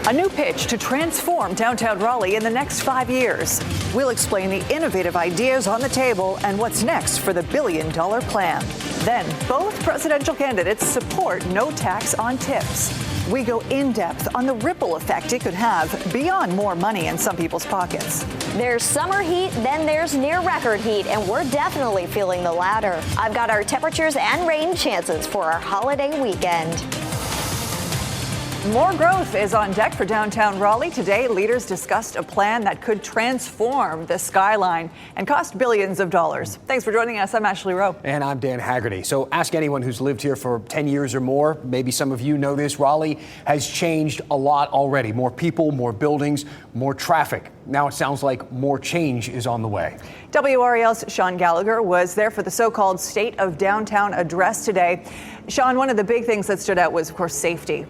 A new pitch to transform downtown Raleigh in the next 5 years. We'll explain the innovative ideas on the table and what's next for the billion-dollar plan. Then, both presidential candidates support no tax on tips. We go in-depth on the ripple effect it could have beyond more money in some people's pockets. There's summer heat, then there's near-record heat, and we're definitely feeling the latter. I've got our temperatures and rain chances for our holiday weekend. More growth is on deck for downtown Raleigh. Today, leaders discussed a plan that could transform the skyline and cost billions of dollars. Thanks for joining us. I'm Ashley Rowe. And I'm Dan Haggerty. So ask anyone who's lived here for 10 years or more. Maybe some of you know this. Raleigh has changed a lot already. More people, more buildings, more traffic. Now it sounds like more change is on the way. WRAL's Sean Gallagher was there for the so-called State of Downtown address today. Sean, one of the big things that stood out was, of course, safety.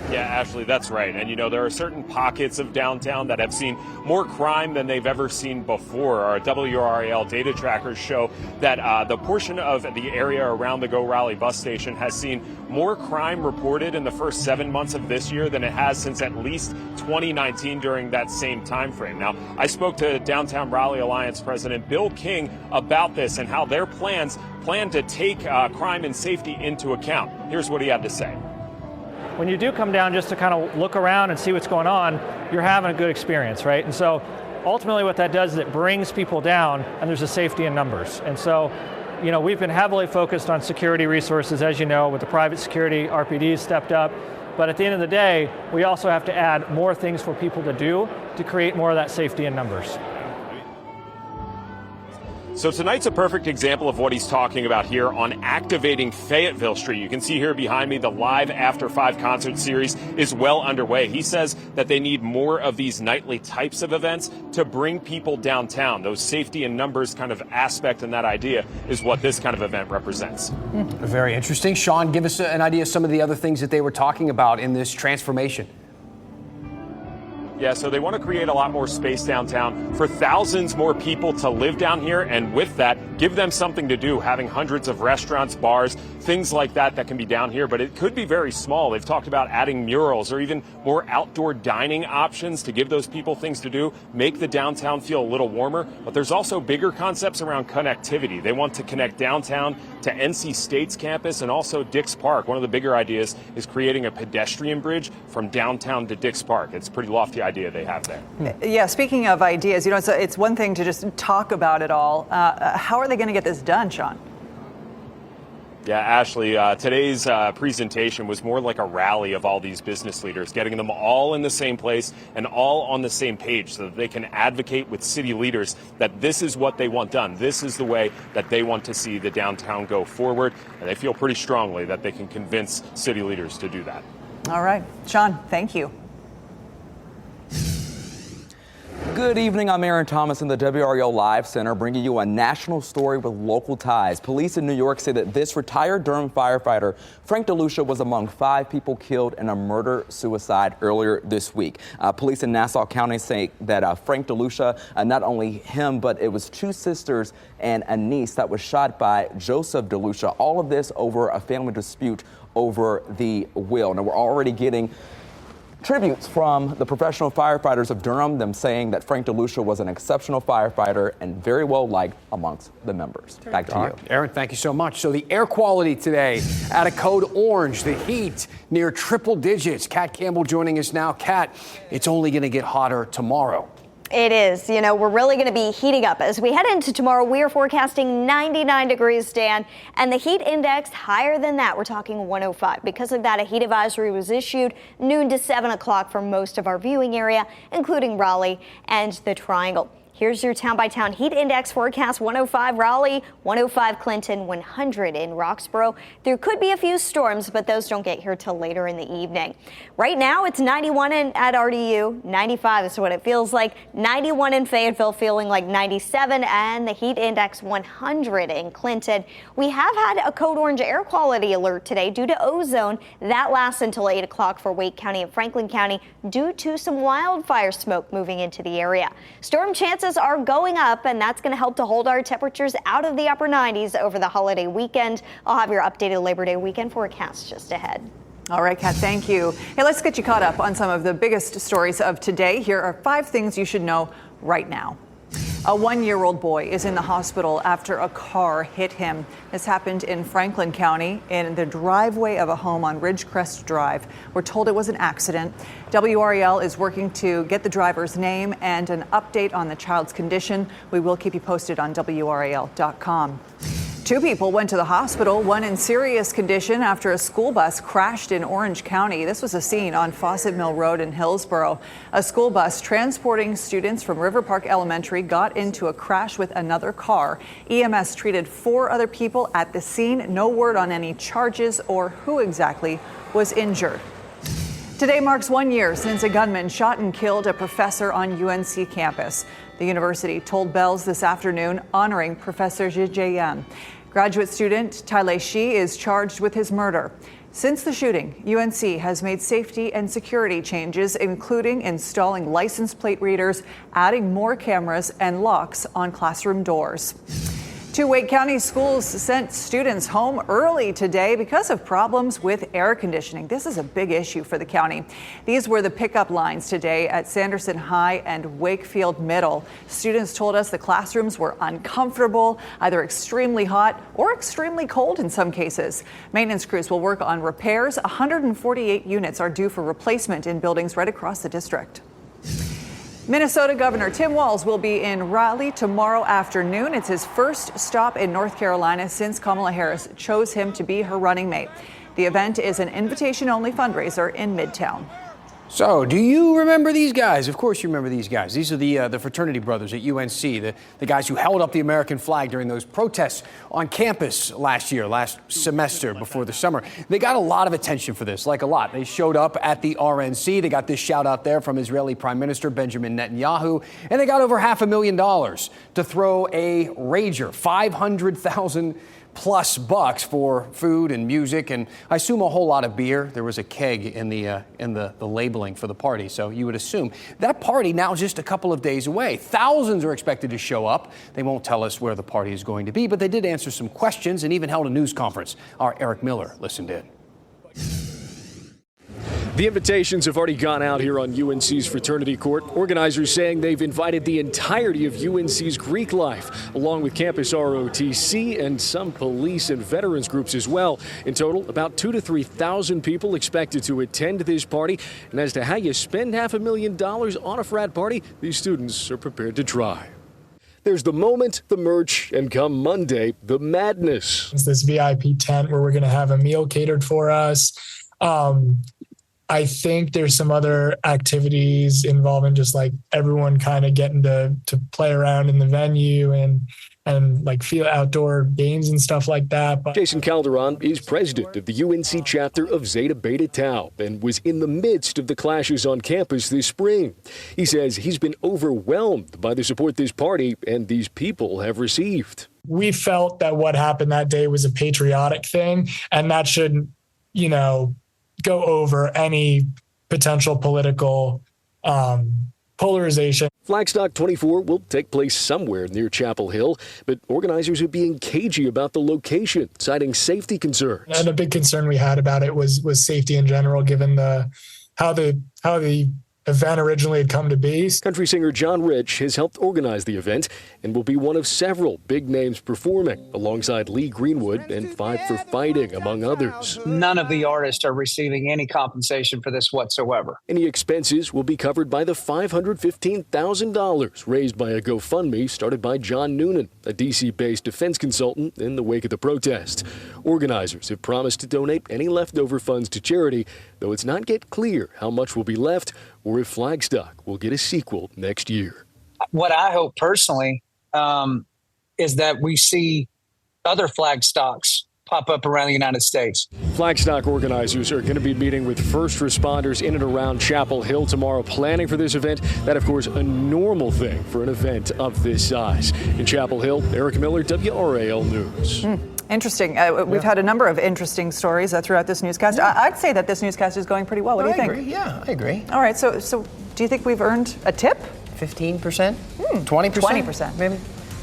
Yeah, Ashley, that's right. And, there are certain pockets of downtown that have seen more crime than they've ever seen before. Our WRAL data trackers show that the portion of the area around the Go Raleigh bus station has seen more crime reported in the first 7 months of this year than it has since at least 2019 during that same time frame. Now, I spoke to Downtown Raleigh Alliance President Bill King about this and how their plan to take crime and safety into account. Here's what he had to say. When you do come down just to kind of look around and see what's going on, you're having a good experience, right? And so ultimately what that does is it brings people down, and there's a safety in numbers. And so, we've been heavily focused on security resources, as you know, with the private security, RPDs stepped up. But at the end of the day, we also have to add more things for people to do to create more of that safety in numbers. So tonight's a perfect example of what he's talking about here on activating Fayetteville Street. You can see here behind me the Live After 5 concert series is well underway. He says that they need more of these nightly types of events to bring people downtown. Those safety and numbers kind of aspect and that idea is what this kind of event represents. Very interesting. Sean, give us an idea of some of the other things that they were talking about in this transformation. Yeah, so they want to create a lot more space downtown for thousands more people to live down here, and with that, give them something to do, having hundreds of restaurants, bars, things like that can be down here, but it could be very small. They've talked about adding murals or even more outdoor dining options to give those people things to do, make the downtown feel a little warmer, but there's also bigger concepts around connectivity. They want to connect downtown to NC State's campus and also Dix Park. One of the bigger ideas is creating a pedestrian bridge from downtown to Dix Park. It's a pretty lofty idea they have there. Yeah, speaking of ideas, it's one thing to just talk about it all. How are they going to get this done, Sean? Yeah, Ashley, today's presentation was more like a rally of all these business leaders, getting them all in the same place and all on the same page so that they can advocate with city leaders that this is what they want done. This is the way that they want to see the downtown go forward. And they feel pretty strongly that they can convince city leaders to do that. All right. Sean, thank you. Good evening, I'm Aaron Thomas in the WRAL Live Center, bringing you a national story with local ties. Police in New York say that this retired Durham firefighter, Frank DeLucia, was among 5 people killed in a murder-suicide earlier this week. Police in Nassau County say that Frank DeLucia, not only him, but it was 2 sisters and a niece that was shot by Joseph DeLucia. All of this over a family dispute over the will. Now, we're already getting tributes from the professional firefighters of Durham, them saying that Frank DeLucia was an exceptional firefighter and very well liked amongst the members. Back to you. Aaron, thank you so much. So the air quality today at a code orange, the heat near triple digits. Kat Campbell joining us now. Kat, it's only going to get hotter tomorrow. It is. We're really going to be heating up. As we head into tomorrow, we are forecasting 99 degrees, Dan, and the heat index higher than that. We're talking 105. Because of that, a heat advisory was issued noon to 7 o'clock for most of our viewing area, including Raleigh and the Triangle. Here's your town-by-town heat index forecast: 105 Raleigh, 105 Clinton, 100 in Roxborough. There could be a few storms, but those don't get here till later in the evening. Right now, it's 91 at RDU, 95 is what it feels like, 91 in Fayetteville, feeling like 97, and the heat index 100 in Clinton. We have had a code orange air quality alert today due to ozone. That lasts until 8 o'clock for Wake County and Franklin County due to some wildfire smoke moving into the area. Storm chances are going up, and that's going to help to hold our temperatures out of the upper 90s over the holiday weekend. I'll have your updated Labor Day weekend forecast just ahead. All right, Kat, thank you. Hey, let's get you caught up on some of the biggest stories of today. Here are 5 things you should know right now. A 1-year-old boy is in the hospital after a car hit him. This happened in Franklin County in the driveway of a home on Ridgecrest Drive. We're told it was an accident. WRAL is working to get the driver's name and an update on the child's condition. We will keep you posted on WRAL.com. 2 people went to the hospital, one in serious condition after a school bus crashed in Orange County. This was a scene on Fawcett Mill Road in Hillsborough. A school bus transporting students from River Park Elementary got into a crash with another car. EMS treated 4 other people at the scene. No word on any charges or who exactly was injured. Today marks 1 year since a gunman shot and killed a professor on UNC campus. The university told bells this afternoon honoring Professor Zhi Yang. Graduate student Tai Shi is charged with his murder. Since the shooting, UNC has made safety and security changes, including installing license plate readers, adding more cameras and locks on classroom doors. 2 Wake County schools sent students home early today because of problems with air conditioning. This is a big issue for the county. These were the pickup lines today at Sanderson High and Wakefield Middle. Students told us the classrooms were uncomfortable, either extremely hot or extremely cold in some cases. Maintenance crews will work on repairs. 148 units are due for replacement in buildings right across the district. Minnesota Governor Tim Walz will be in Raleigh tomorrow afternoon. It's his first stop in North Carolina since Kamala Harris chose him to be her running mate. The event is an invitation-only fundraiser in Midtown. So, do you remember these guys? Of course you remember these guys. These are the fraternity brothers at UNC, the guys who held up the American flag during those protests on campus last semester before the summer. They got a lot of attention for this, like a lot. They showed up at the RNC. They got this shout out there from Israeli Prime Minister Benjamin Netanyahu, and they got over $500,000 to throw a rager, 500,000 plus bucks for food and music, and I assume a whole lot of beer. There was a keg in the labeling for the party, so you would assume that party now is just a couple of days away. Thousands are expected to show up. They won't tell us where the party is going to be, but they did answer some questions and even held a news conference. Our Eric Miller listened in. The invitations have already gone out here on UNC's fraternity court. Organizers saying they've invited the entirety of UNC's Greek life, along with campus ROTC and some police and veterans groups as well. In total, about 2,000 to 3,000 people expected to attend this party. And as to how you spend $500,000 on a frat party, these students are prepared to try. There's the moment, the merch, and come Monday, the madness. It's this VIP tent where we're going to have a meal catered for us. I think there's some other activities involving just like everyone kind of getting to play around in the venue and like feel outdoor games and stuff like that. But Jason Calderon is president of the UNC chapter of Zeta Beta Tau and was in the midst of the clashes on campus this spring. He says he's been overwhelmed by the support this party and these people have received. We felt that what happened that day was a patriotic thing, and that shouldn't, go over any potential political polarization. Flagstock 24 will take place somewhere near Chapel Hill, but organizers are being cagey about the location, citing safety concerns. And a big concern we had about it was safety in general, given how the event originally had come to be. Country singer John Rich has helped organize the event and will be one of several big names performing, alongside Lee Greenwood and Five for Fighting, among others. None of the artists are receiving any compensation for this whatsoever. Any expenses will be covered by the $515,000 raised by a GoFundMe started by John Noonan, a D.C.-based defense consultant, in the wake of the protest. Organizers have promised to donate any leftover funds to charity, though it's not yet clear how much will be left or if Flagstock will get a sequel next year. What I hope personally is that we see other Flagstocks pop up around the United States. Flagstock organizers are going to be meeting with first responders in and around Chapel Hill tomorrow, planning for this event. That, of course, a normal thing for an event of this size. In Chapel Hill, Eric Miller, WRAL News. Interesting. We've had a number of interesting stories throughout this newscast. I'd say that this newscast is going pretty well. What do you think? I agree. Yeah, I agree. All right. So do you think we've earned a tip? 15%? 20%? 20%. Maybe.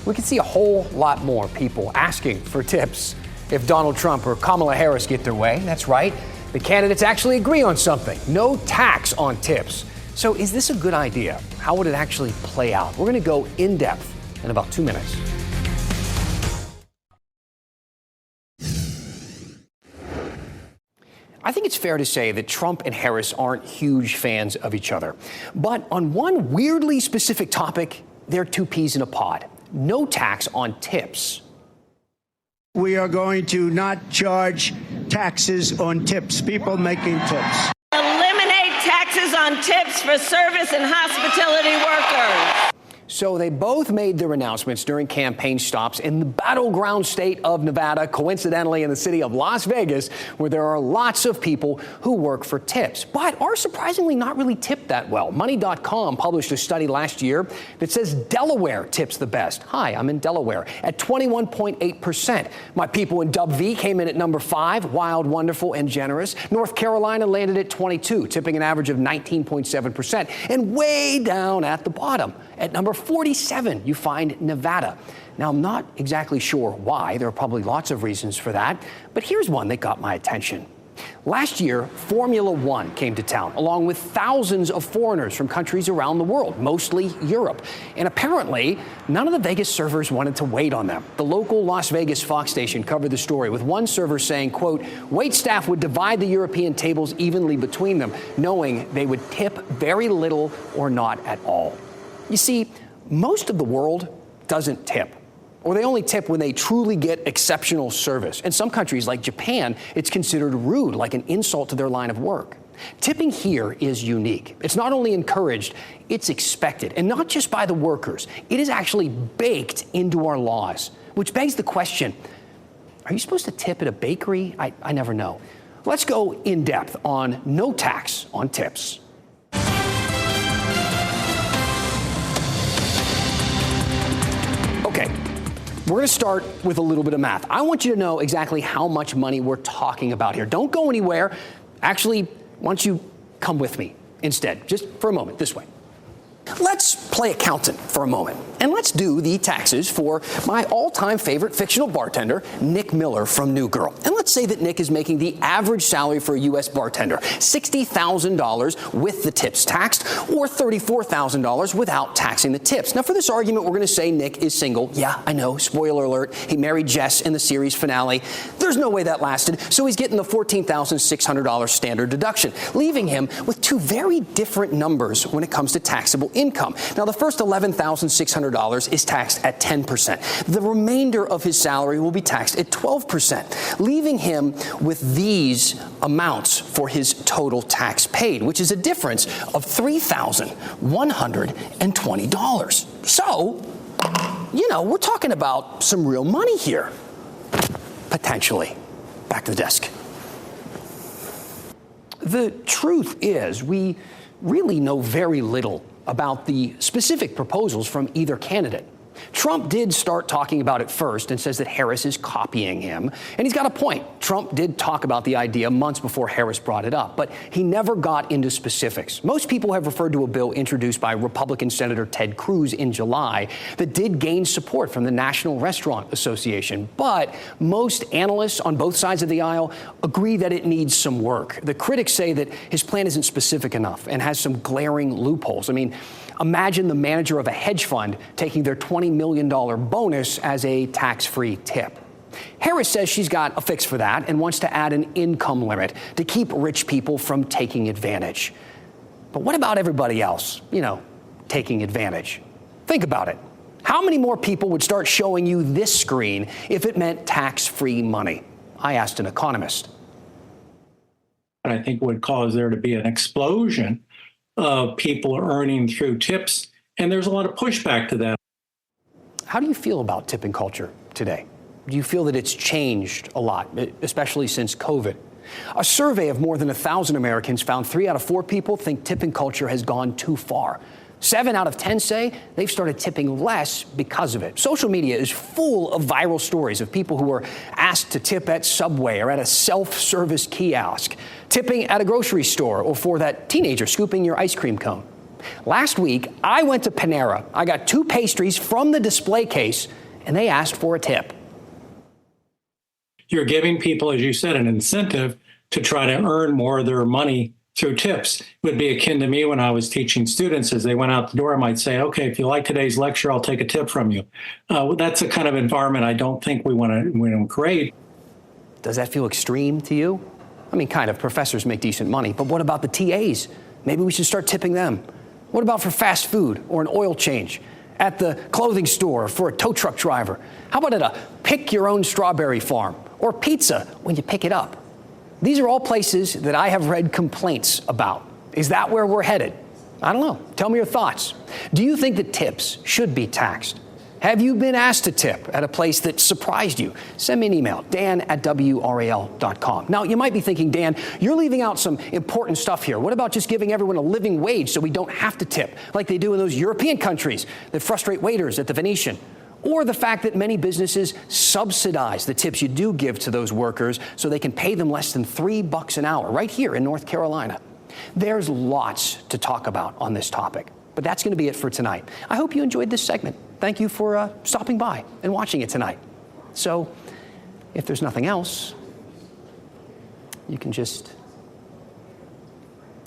We could see a whole lot more people asking for tips if Donald Trump or Kamala Harris get their way. That's right. The candidates actually agree on something: no tax on tips. So is this a good idea? How would it actually play out? We're going to go in depth in about 2 minutes. I think it's fair to say that Trump and Harris aren't huge fans of each other. But on one weirdly specific topic, they're two peas in a pod: no tax on tips. We are going to not charge taxes on tips, people making tips. Eliminate taxes on tips for service and hospitality workers. So they both made their announcements during campaign stops in the battleground state of Nevada, coincidentally in the city of Las Vegas, where there are lots of people who work for tips, but are surprisingly not really tipped that well. Money.com published a study last year that says Delaware tips the best. Hi, I'm in Delaware, at 21.8%. My people in Dub V came in at number 5, wild, wonderful, and generous. North Carolina landed at 22, tipping an average of 19.7%. And way down at the bottom, at number 47, you find Nevada. Now, I'm not exactly sure why. There are probably lots of reasons for that, but here's one that got my attention. Last year, Formula One came to town, along with thousands of foreigners from countries around the world, mostly Europe. And apparently, none of the Vegas servers wanted to wait on them. The local Las Vegas Fox station covered the story, with one server saying, quote, wait staff would divide the European tables evenly between them, knowing they would tip very little or not at all. You see, most of the world doesn't tip, or they only tip when they truly get exceptional service. In some countries, like Japan, it's considered rude, like an insult to their line of work. Tipping here is unique. It's not only encouraged, it's expected, and not just by the workers. It is actually baked into our laws, which begs the question, are you supposed to tip at a bakery? I never know. Let's go in depth on no tax on tips. Okay, we're going to start with a little bit of math. I want you to know exactly how much money we're talking about here. Don't go anywhere. Actually, why don't you come with me instead, just for a moment, this way. Let's play accountant for a moment, and let's do the taxes for my all-time favorite fictional bartender, Nick Miller from New Girl. And let's say that Nick is making the average salary for a U.S. bartender, $60,000 with the tips taxed, or $34,000 without taxing the tips. Now, for this argument, we're going to say Nick is single. Yeah, I know, spoiler alert, he married Jess in the series finale. There's no way that lasted, so he's getting the $14,600 standard deduction, leaving him with two very different numbers when it comes to taxable income. Now, the first $11,600 is taxed at 10%. The remainder of his salary will be taxed at 12%, leaving him with these amounts for his total tax paid, which is a difference of $3,120. So, you know, we're talking about some real money here. Potentially. Back to the desk. The truth is, we really know very little about the specific proposals from either candidate. Trump did start talking about it first and says that Harris is copying him. And he's got a point. Trump did talk about the idea months before Harris brought it up, but he never got into specifics. Most people have referred to a bill introduced by Republican Senator Ted Cruz in July that did gain support from the National Restaurant Association. But most analysts on both sides of the aisle agree that it needs some work. The critics say that his plan isn't specific enough and has some glaring loopholes. I mean, imagine the manager of a hedge fund taking their $20 million bonus as a tax-free tip. Harris says she's got a fix for that and wants to add an income limit to keep rich people from taking advantage. But what about everybody else, you know, taking advantage? Think about it. How many more people would start showing you this screen if it meant tax-free money? I asked an economist. I think would cause there to be an explosion of people earning through tips, and there's a lot of pushback to that. How do you feel about tipping culture today? Do you feel that it's changed a lot, especially since COVID? A survey of more than 1,000 Americans found 3 out of 4 people think tipping culture has gone too far. 7 out of 10 say they've started tipping less because of it. Social media is full of viral stories of people who were asked to tip at Subway or at a self-service kiosk, tipping at a grocery store, or for that teenager scooping your ice cream cone. Last week, I went to Panera. I got 2 pastries from the display case, and they asked for a tip. You're giving people, as you said, an incentive to try to earn more of their money through tips. It would be akin to me when I was teaching students. As they went out the door, I might say, okay, if you like today's lecture, I'll take a tip from you. That's a kind of environment I don't think we want to create. Does that feel extreme to you? I mean, kind of. Professors make decent money, but what about the TAs? Maybe we should start tipping them. What about for fast food or an oil change? At the clothing store for a tow truck driver? How about at a pick-your-own strawberry farm? Or pizza when you pick it up? These are all places that I have read complaints about. Is that where we're headed? I don't know. Tell me your thoughts. Do you think that tips should be taxed? Have you been asked to tip at a place that surprised you? Send me an email, dan@WRAL.com. Now, you might be thinking, Dan, you're leaving out some important stuff here. What about just giving everyone a living wage so we don't have to tip, like they do in those European countries that frustrate waiters at the Venetian? Or the fact that many businesses subsidize the tips you do give to those workers so they can pay them less than $3 an hour right here in North Carolina. There's lots to talk about on this topic, but that's going to be it for tonight. I hope you enjoyed this segment. Thank you for stopping by and watching it tonight. So if there's nothing else, you can just...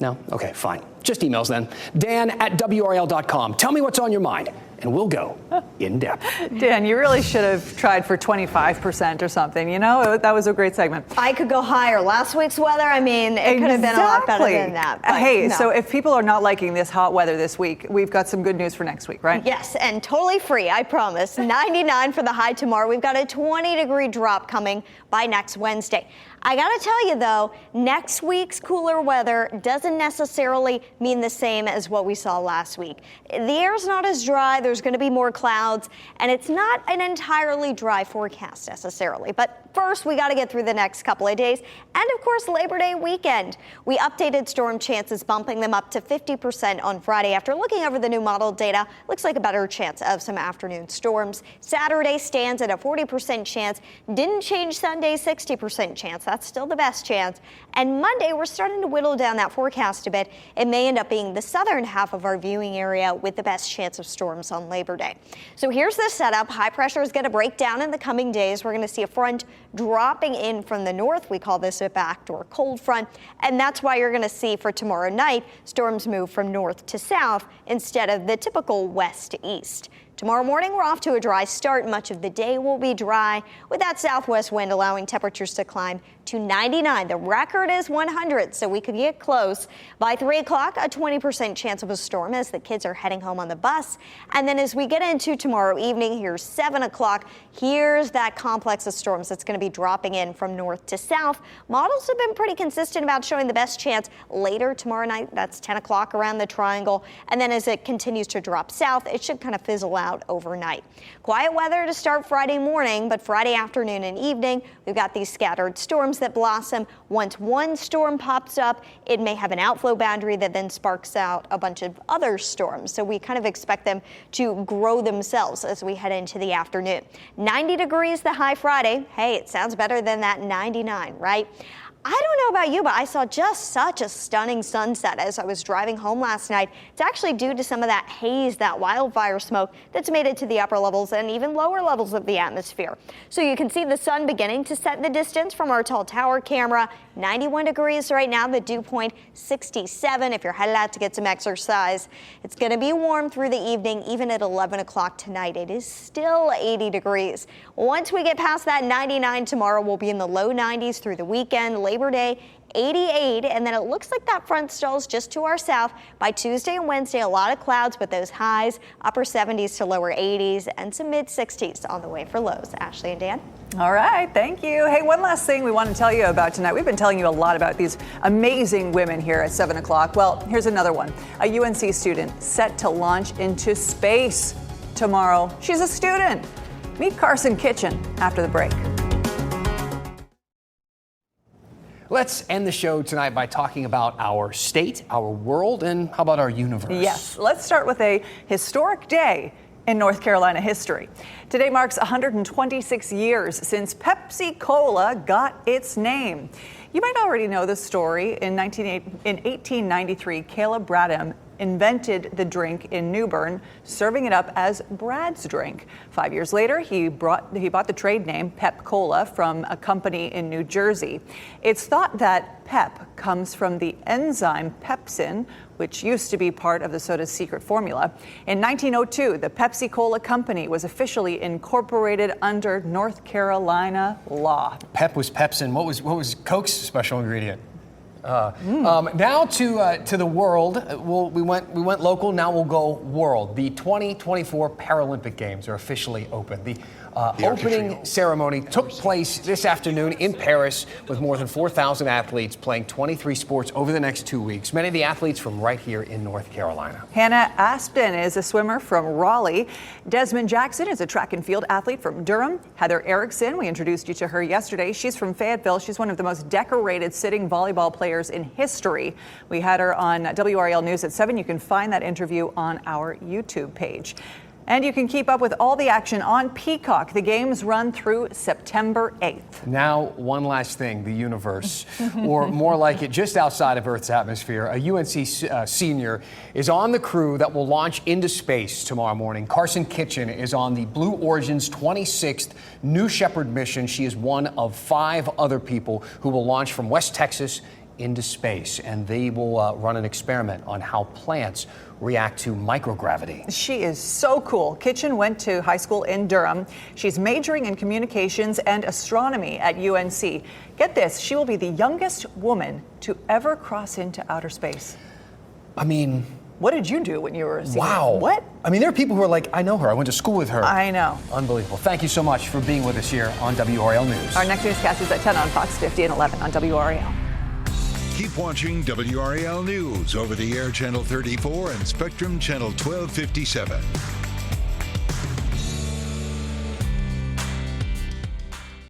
No? Okay, fine. Just emails then. Dan@WRAL.com. Tell me what's on your mind, and we'll go in depth. Dan, you really should have tried for 25% or something. You know, that was a great segment. I could go higher. Last week's weather, I mean, it could have been a lot better than that. But hey, no. So if people are not liking this hot weather this week, we've got some good news for next week, right? Yes, and totally free, I promise. 99 for the high tomorrow. We've got a 20-degree drop coming by next Wednesday. I gotta tell you though, next week's cooler weather doesn't necessarily mean the same as what we saw last week. The air's not as dry, there's gonna be more clouds, and it's not an entirely dry forecast necessarily. But first, we gotta get through the next couple of days, and of course, Labor Day weekend. We updated storm chances, bumping them up to 50% on Friday. After looking over the new model data, looks like a better chance of some afternoon storms. Saturday stands at a 40% chance, didn't change Sunday's 60% chance. That's still the best chance. And Monday, we're starting to whittle down that forecast a bit. It may end up being the southern half of our viewing area with the best chance of storms on Labor Day. So here's the setup. High pressure is going to break down in the coming days. We're going to see a front dropping in from the north. We call this a backdoor cold front. And that's why you're going to see for tomorrow night, storms move from north to south instead of the typical west to east. Tomorrow morning, we're off to a dry start. Much of the day will be dry, with that southwest wind allowing temperatures to climb to 99. The record is 100, so we could get close. By 3 o'clock, a 20% chance of a storm as the kids are heading home on the bus. And then as we get into tomorrow evening, here's 7 o'clock. Here's that complex of storms that's going to be dropping in from north to south. Models have been pretty consistent about showing the best chance later tomorrow night. That's 10 o'clock around the triangle. And then as it continues to drop south, it should kind of fizzle out overnight. Quiet weather to start Friday morning, but Friday afternoon and evening, we've got these scattered storms that blossom. Once one storm pops up, it may have an outflow boundary that then sparks out a bunch of other storms. So we kind of expect them to grow themselves as we head into the afternoon. 90 degrees the high Friday. Hey, it sounds better than that 99, right? I don't know about you, but I saw just such a stunning sunset as I was driving home last night. It's actually due to some of that haze, that wildfire smoke that's made it to the upper levels and even lower levels of the atmosphere. So you can see the sun beginning to set in the distance from our tall tower camera. 91 degrees right now, the dew point 67 if you're headed out to get some exercise. It's going to be warm through the evening, even at 11 o'clock tonight. It is still 80 degrees. Once we get past that 99 tomorrow, we'll be in the low 90s through the weekend. Labor Day, 88, and then it looks like that front stalls just to our south. By Tuesday and Wednesday, a lot of clouds with those highs, upper 70s to lower 80s, and some mid 60s on the way for lows. Ashley and Dan. All right, thank you. Hey, one last thing we want to tell you about tonight. We've been telling you a lot about these amazing women here at 7 o'clock. Well, here's another one. A UNC student set to launch into space tomorrow. She's a student. Meet Carson Kitchen after the break. Let's end the show tonight by talking about our state, our world, and how about our universe? Yes, let's start with a historic day in North Carolina history. Today marks 126 years since Pepsi Cola got its name. You might already know the story. In 1893, Caleb Bradham invented the drink in New Bern, serving it up as Brad's drink. 5 years later, he bought the trade name Pep Cola from a company in New Jersey. It's thought that Pep comes from the enzyme pepsin, which used to be part of the soda's secret formula. In 1902, the Pepsi Cola Company was officially incorporated under North Carolina law. Pep was pepsin. What was Coke's special ingredient? Now to the world. We went local. Now we'll go world. The 2024 Paralympic Games are officially open. The opening ceremony took place this afternoon in Paris with more than 4,000 athletes playing 23 sports over the next 2 weeks. Many of the athletes from right here in North Carolina. Hannah Aspen is a swimmer from Raleigh. Desmond Jackson is a track and field athlete from Durham. Heather Erickson, we introduced you to her yesterday. She's from Fayetteville. She's one of the most decorated sitting volleyball players in history. We had her on WRAL News at 7. You can find that interview on our YouTube page. And you can keep up with all the action on Peacock. The games run through September 8th. Now, one last thing, the universe, or more like it, just outside of Earth's atmosphere. A UNC senior is on the crew that will launch into space tomorrow morning. Carson Kitchen is on the Blue Origin's 26th New Shepard mission. She is one of 5 other people who will launch from West Texas into space, and they will run an experiment on how plants react to microgravity. She is so cool. Kitchen went to high school in Durham. She's majoring in communications and astronomy at UNC. Get this, she will be the youngest woman to ever cross into outer space. I mean, what did you do when you were a senior? Wow. What? I mean, there are people who are like, I know her. I went to school with her. I know. Unbelievable. Thank you so much for being with us here on WRAL News. Our next newscast is at 10 on Fox 50 and 11 on WRAL. Keep watching WRAL News over the air Channel 34 and Spectrum Channel 1257.